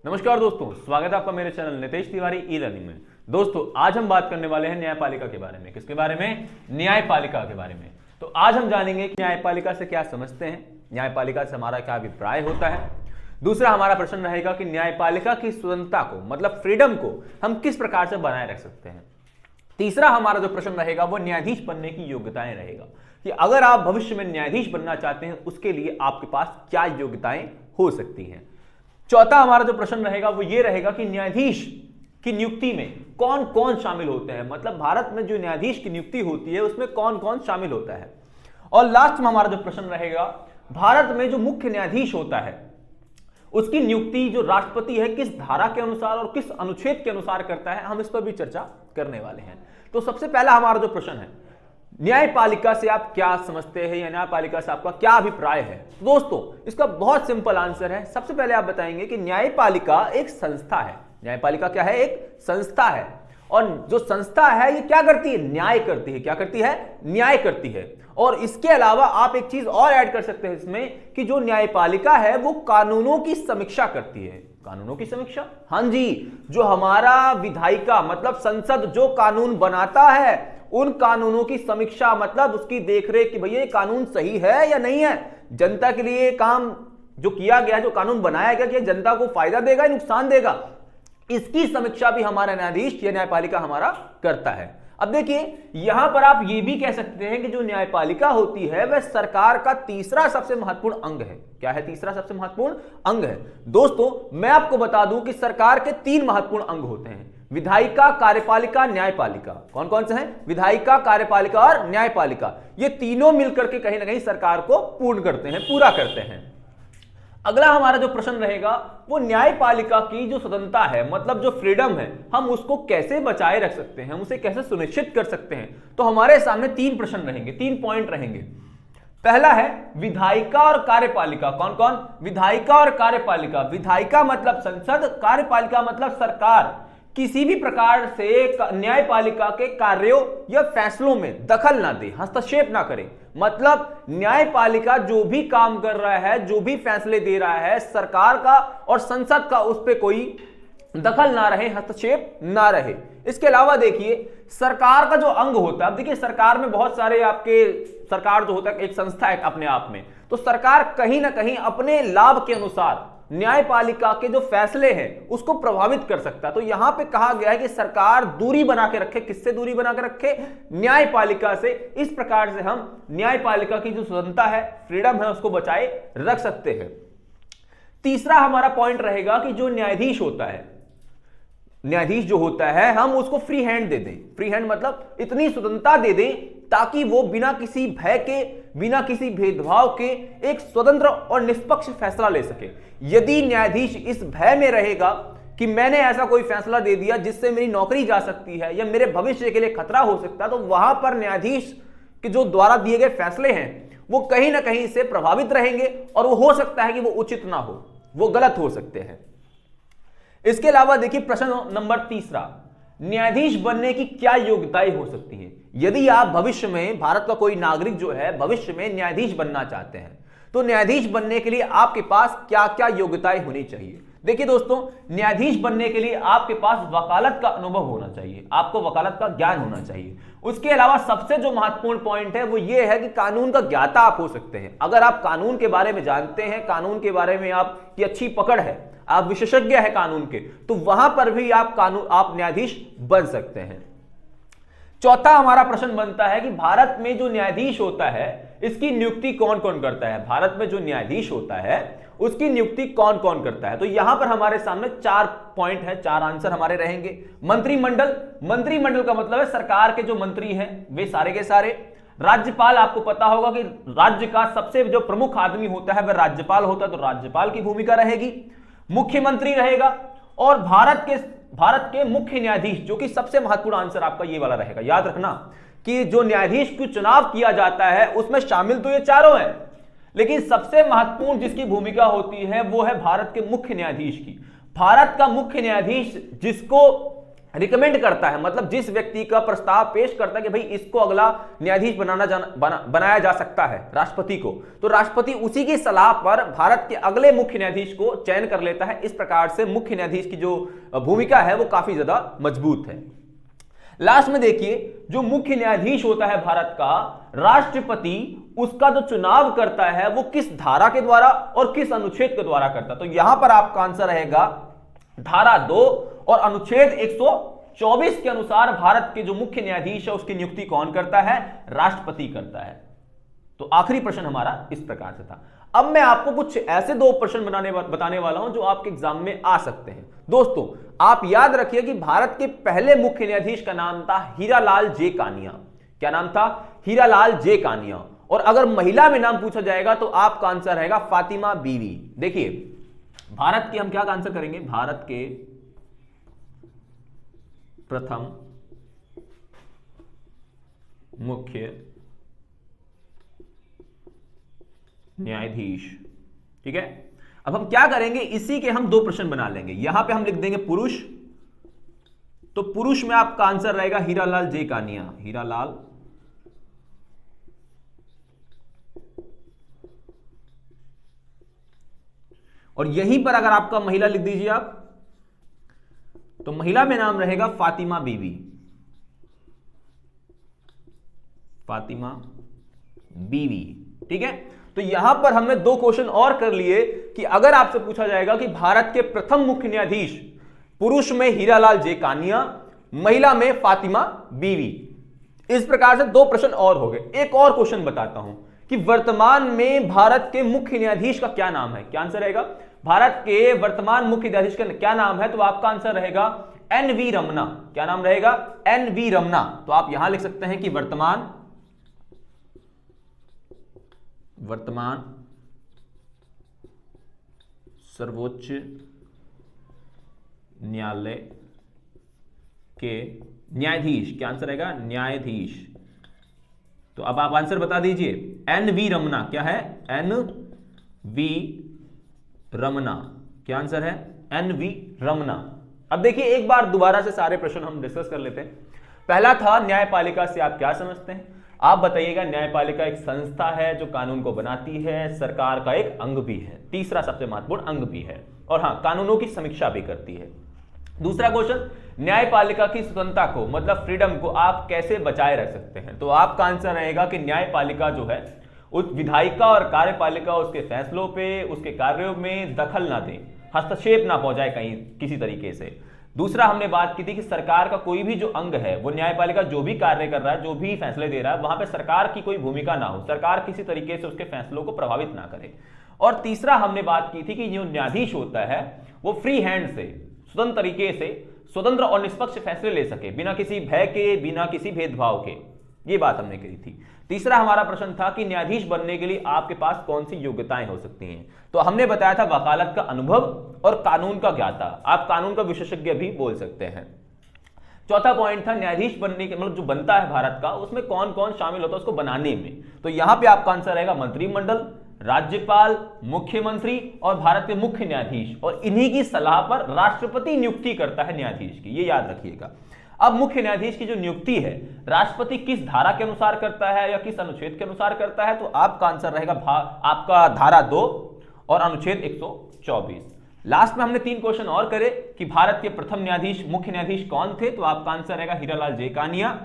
नमस्कार दोस्तों, स्वागत है आपका मेरे channel Nitesh Tiwari e learning में। दोस्तों आज हम बात करने वाले हैं न्यायपालिका के बारे में। किसके बारे में? न्यायपालिका के बारे में। तो आज हम जानेंगे कि न्यायपालिका से क्या समझते हैं, न्यायपालिका से हमारा क्या अभिप्राय होता है। दूसरा हमारा प्रश्न रहेगा कि न्यायपालिका की स्वतंत्रता को मतलब फ्रीडम को हम किस प्रकार से बनाए रख सकते हैं। तीसरा हमारा जो प्रश्न रहेगा वो न्यायाधीश बनने की योग्यताएं रहेगा कि अगर आप भविष्य में न्यायाधीश बनना चाहते हैं उसके लिए आपके पास क्या योग्यताएं हो सकती हैं। चौथा हमारा जो प्रश्न रहेगा वो ये रहेगा कि न्यायाधीश की नियुक्ति में कौन कौन शामिल होते हैं, मतलब भारत में जो न्यायाधीश की नियुक्ति होती है उसमें कौन कौन शामिल होता है। और लास्ट में हमारा जो प्रश्न रहेगा, भारत में जो मुख्य न्यायाधीश होता है उसकी नियुक्ति जो राष्ट्रपति है किस धारा के अनुसार और किस अनुच्छेद के अनुसार करता है, हम इस पर भी चर्चा करने वाले हैं। तो सबसे पहला हमारा जो प्रश्न है, न्यायपालिका से आप क्या समझते हैं या न्यायपालिका से आपका क्या अभिप्राय है। तो दोस्तों इसका बहुत सिंपल आंसर है। सबसे पहले आप बताएंगे कि न्यायपालिका एक संस्था है। न्यायपालिका क्या है? एक संस्था है। और जो संस्था है ये क्या करती है? न्याय करती है। क्या करती है? न्याय करती है। और इसके अलावा आप एक चीज और ऐड कर सकते हैं इसमें कि जो न्यायपालिका है वो कानूनों की समीक्षा करती है। कानूनों की समीक्षा? हाँ जी, जो हमारा विधायिका मतलब संसद जो कानून बनाता है उन कानूनों की समीक्षा मतलब उसकी देखरेख कि भैया ये कानून सही है या नहीं है, जनता के लिए काम जो किया गया, जो कानून बनाया गया, कि जनता को फायदा देगा या नुकसान देगा, इसकी समीक्षा भी हमारा न्यायाधीश या न्यायपालिका हमारा करता है। अब देखिए यहां पर आप ये भी कह सकते हैं कि जो न्यायपालिका होती है वह सरकार का तीसरा सबसे महत्वपूर्ण अंग है। क्या है? तीसरा सबसे महत्वपूर्ण अंग है। दोस्तों मैं आपको बता दूं कि सरकार के 3 महत्वपूर्ण अंग होते हैं, विधायिका, कार्यपालिका, न्यायपालिका। कौन कौन से हैं? विधायिका, कार्यपालिका और न्यायपालिका। ये तीनों मिलकर के कहीं ना कहीं सरकार को पूर्ण करते हैं, पूरा करते हैं। अगला हमारा जो प्रश्न रहेगा वो न्यायपालिका की जो स्वतंत्रता है मतलब जो फ्रीडम है हम उसको कैसे बचाए रख सकते हैं, हम उसे कैसे सुनिश्चित कर सकते हैं। तो हमारे सामने 3 प्रश्न रहेंगे, 3 पॉइंट रहेंगे। पहला है विधायिका और कार्यपालिका। कौन कौन? विधायिका और कार्यपालिका। विधायिका मतलब संसद, कार्यपालिका मतलब सरकार किसी भी प्रकार से न्यायपालिका के कार्यों या फैसलों में दखल ना दे, हस्तक्षेप ना करे। मतलब न्यायपालिका जो भी काम कर रहा है, जो भी फैसले दे रहा है, सरकार का और संसद का उस पर कोई दखल ना रहे, हस्तक्षेप ना रहे। इसके अलावा देखिए सरकार का जो अंग होता है, अब देखिए सरकार में बहुत सारे आपके, सरकार जो होता है एक संस्था है अपने आप में, तो सरकार कहीं ना कहीं अपने लाभ के अनुसार न्यायपालिका के जो फैसले हैं उसको प्रभावित कर सकता है। तो यहां पे कहा गया है कि सरकार दूरी बना के रखे। किससे दूरी बना के रखे? न्यायपालिका से। इस प्रकार से हम न्यायपालिका की जो स्वतंत्रता है, फ्रीडम है, उसको बचाए रख सकते हैं। तीसरा हमारा पॉइंट रहेगा कि जो न्यायाधीश होता है, न्यायाधीश जो होता है हम उसको फ्री हैंड दे दें। फ्री हैंड मतलब इतनी स्वतंत्रता दे दें ताकि वो बिना किसी भय के, बिना किसी भेदभाव के एक स्वतंत्र और निष्पक्ष फैसला ले सके। यदि न्यायाधीश इस भय में रहेगा कि मैंने ऐसा कोई फैसला दे दिया जिससे मेरी नौकरी जा सकती है या मेरे भविष्य के लिए खतरा हो सकता है, तो वहां पर न्यायाधीश के जो द्वारा दिए गए फैसले हैं वो कहीं ना कहीं से प्रभावित रहेंगे और वो हो सकता है कि वो उचित ना हो, वो गलत हो सकते हैं। इसके अलावा देखिए प्रश्न नंबर तीसरा, न्यायाधीश बनने की क्या योग्यताएं हो सकती हैं। यदि आप भविष्य में, भारत का कोई नागरिक जो है भविष्य में न्यायाधीश बनना चाहते हैं तो न्यायाधीश बनने के लिए आपके पास क्या क्या योग्यताएं होनी चाहिए। देखिए दोस्तों, न्यायाधीश बनने के लिए आपके पास वकालत का अनुभव होना चाहिए, आपको वकालत का ज्ञान होना चाहिए। उसके अलावा सबसे जो महत्वपूर्ण पॉइंट है वो ये है कि कानून का ज्ञाता आप हो सकते हैं। अगर आप कानून के बारे में जानते हैं, कानून के बारे में आपकी अच्छी पकड़ है, आप विशेषज्ञ है कानून के, तो वहां पर भी आप न्यायाधीश बन सकते हैं। चौथा हमारा प्रश्न बनता है कि भारत में जो न्यायाधीश होता है इसकी नियुक्ति कौन कौन करता है। भारत में जो न्यायाधीश होता है उसकी नियुक्ति कौन कौन करता है। तो यहां पर हमारे सामने 4 पॉइंट है, 4 आंसर हमारे रहेंगे। मंत्रिमंडल, मंत्रिमंडल का मतलब है सरकार के जो मंत्री हैं वे सारे के सारे। राज्यपाल, आपको पता होगा कि राज्य का सबसे जो प्रमुख आदमी होता है वह राज्यपाल होता है, तो राज्यपाल की भूमिका रहेगी। मुख्यमंत्री रहेगा और भारत के मुख्य न्यायाधीश, जो कि सबसे महत्वपूर्ण आंसर आपका ये वाला रहेगा। याद रखना कि जो न्यायाधीश को चुनाव किया जाता है उसमें शामिल तो ये चारों हैं, लेकिन सबसे महत्वपूर्ण जिसकी भूमिका होती है वो है भारत के मुख्य न्यायाधीश की। भारत का मुख्य न्यायाधीश जिसको रिकमेंड करता है, मतलब जिस व्यक्ति का प्रस्ताव पेश करता है कि भाई इसको अगला न्यायाधीश बनाया जा सकता है राष्ट्रपति को, तो राष्ट्रपति उसी की सलाह पर भारत के अगले मुख्य न्यायाधीश को चयन कर लेता है। इस प्रकार से मुख्य न्यायाधीश की जो भूमिका है वो काफी ज्यादा मजबूत है। लास्ट में देखिए, जो मुख्य न्यायाधीश होता है भारत का, राष्ट्रपति उसका जो चुनाव करता है वो किस धारा के द्वारा और किस अनुच्छेद के द्वारा करता है। तो यहां पर आपका आंसर रहेगा धारा 2 और अनुच्छेद 124 के अनुसार भारत के जो मुख्य न्यायाधीश है उसकी नियुक्ति कौन करता है? राष्ट्रपति करता है। तो आखिरी प्रश्न हमारा इस प्रकार से था। अब मैं आपको कुछ ऐसे 2 प्रश्न बताने वाला हूं जो आपके एग्जाम में आ सकते हैं। दोस्तों आप याद रखिए कि भारत के पहले मुख्य न्यायाधीश का नाम था हीरालाल जे कानिया। क्या नाम था? हीरालाल जे कानिया। और अगर महिला में नाम पूछा जाएगा तो आपका आंसर रहेगा फातिमा बीवी। देखिए भारत के हम क्या आंसर करेंगे? भारत के प्रथम मुख्य न्यायाधीश, ठीक है। अब हम क्या करेंगे, इसी के हम 2 प्रश्न बना लेंगे। यहां पे हम लिख देंगे पुरुष, तो पुरुष में आपका आंसर रहेगा हीरालाल जे कानिया। हीरालाल और यहीं पर अगर आपका महिला लिख दीजिए आप, तो महिला में नाम रहेगा फातिमा बीवी। फातिमा बीवी, ठीक है। तो यहां पर हमने 2 क्वेश्चन और कर लिए कि अगर आपसे पूछा जाएगा कि भारत के प्रथम मुख्य न्यायाधीश, पुरुष में हीरालाल जे कानिया, महिला में फातिमा बीवी, इस प्रकार से 2 प्रश्न और हो गए। एक और क्वेश्चन बताता हूं कि वर्तमान में भारत के मुख्य न्यायाधीश का क्या नाम है? क्या आंसर रहेगा? भारत के वर्तमान मुख्य न्यायाधीश का क्या नाम है? तो आपका आंसर रहेगा एन.वी. रमन्ना। क्या नाम रहेगा? एन.वी. रमन्ना। तो आप यहां लिख सकते हैं कि वर्तमान सर्वोच्च न्यायालय के न्यायाधीश, क्या आंसर रहेगा? न्यायाधीश। तो अब आप आंसर बता दीजिए। एन.वी. रमन्ना, क्या है? एन.वी. रमन्ना, क्या आंसर है? एन.वी. रमन्ना। अब देखिए एक बार दोबारा से सारे प्रश्न हम डिस्कस कर लेते हैं। पहला था न्यायपालिका से आप क्या समझते हैं? आप बताइएगा। न्यायपालिका एक संस्था है जो कानून को बनाती है, सरकार का एक अंग भी है, तीसरा सबसे महत्वपूर्ण अंग भी है, और हां कानूनों की समीक्षा भी करती है। दूसरा क्वेश्चन, न्यायपालिका की स्वतंत्रता को, मतलब फ्रीडम को आप कैसे बचाए रख सकते हैं? तो आपका आंसर रहेगा कि न्यायपालिका जो है उस विधायिका और कार्यपालिका उसके फैसलों पे, उसके कार्यों में दखल ना दे, हस्तक्षेप ना पहुंचाए कहीं किसी तरीके से। दूसरा हमने बात की थी कि सरकार का कोई भी जो अंग है, वो न्यायपालिका जो भी कार्य कर रहा है, जो भी फैसले दे रहा है, वहां पे सरकार की कोई भूमिका ना हो, सरकार किसी तरीके से उसके फैसलों को प्रभावित ना करे। और तीसरा हमने बात की थी कि जो न्यायाधीश होता है वो फ्री हैंड से, स्वतंत्र तरीके से, स्वतंत्र और निष्पक्ष फैसले ले सके, बिना किसी भय के, बिना किसी भेदभाव के। ये बात हमने कही थी। तीसरा हमारा प्रश्न था कि न्यायाधीश बनने के लिए आपके पास कौन सी योग्यताएं हो सकती हैं? तो हमने बताया था वकालत का अनुभव और कानून का ज्ञाता। आप कानून का विशेषज्ञ भी बोल सकते हैं। चौथा पॉइंट था न्यायाधीश बनने के, मतलब जो बनता है भारत का, उसमें कौन कौन शामिल होता है उसको बनाने में। तो यहां पे आपका आंसर रहेगा मंत्रिमंडल, राज्यपाल, मुख्यमंत्री और भारत के मुख्य न्यायाधीश, और इन्हीं की सलाह पर राष्ट्रपति नियुक्ति करता है न्यायाधीश की, ये याद रखिएगा। अब मुख्य न्यायाधीश की जो नियुक्ति है राष्ट्रपति किस धारा के अनुसार करता है या किस अनुच्छेद के अनुसार करता है? तो आपका आंसर रहेगा आपका धारा 2 और अनुच्छेद 124। लास्ट में हमने 3 क्वेश्चन और करे कि भारत के प्रथम न्यायाधीश, मुख्य न्यायाधीश कौन थे? तो आपका आंसर रहेगा हीरालाल जे कानिया,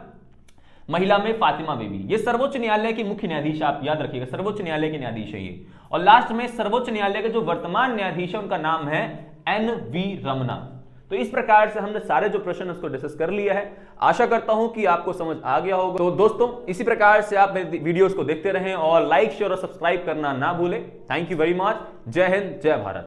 महिला में फातिमा बीवी। ये सर्वोच्च न्यायालय की मुख्य न्यायाधीश, आप याद रखिएगा, सर्वोच्च न्यायालय के न्यायाधीश है ये। और लास्ट में सर्वोच्च न्यायालय के जो वर्तमान न्यायाधीश है उनका नाम है एन.वी. रमन्ना। तो इस प्रकार से हमने सारे जो प्रश्न उसको डिस्कस कर लिया है। आशा करता हूं कि आपको समझ आ गया होगा। तो दोस्तों इसी प्रकार से आप मेरे वीडियोस को देखते रहें और लाइक, शेयर और सब्सक्राइब करना ना भूलें। Thank you very much. जय हिंद, जय भारत।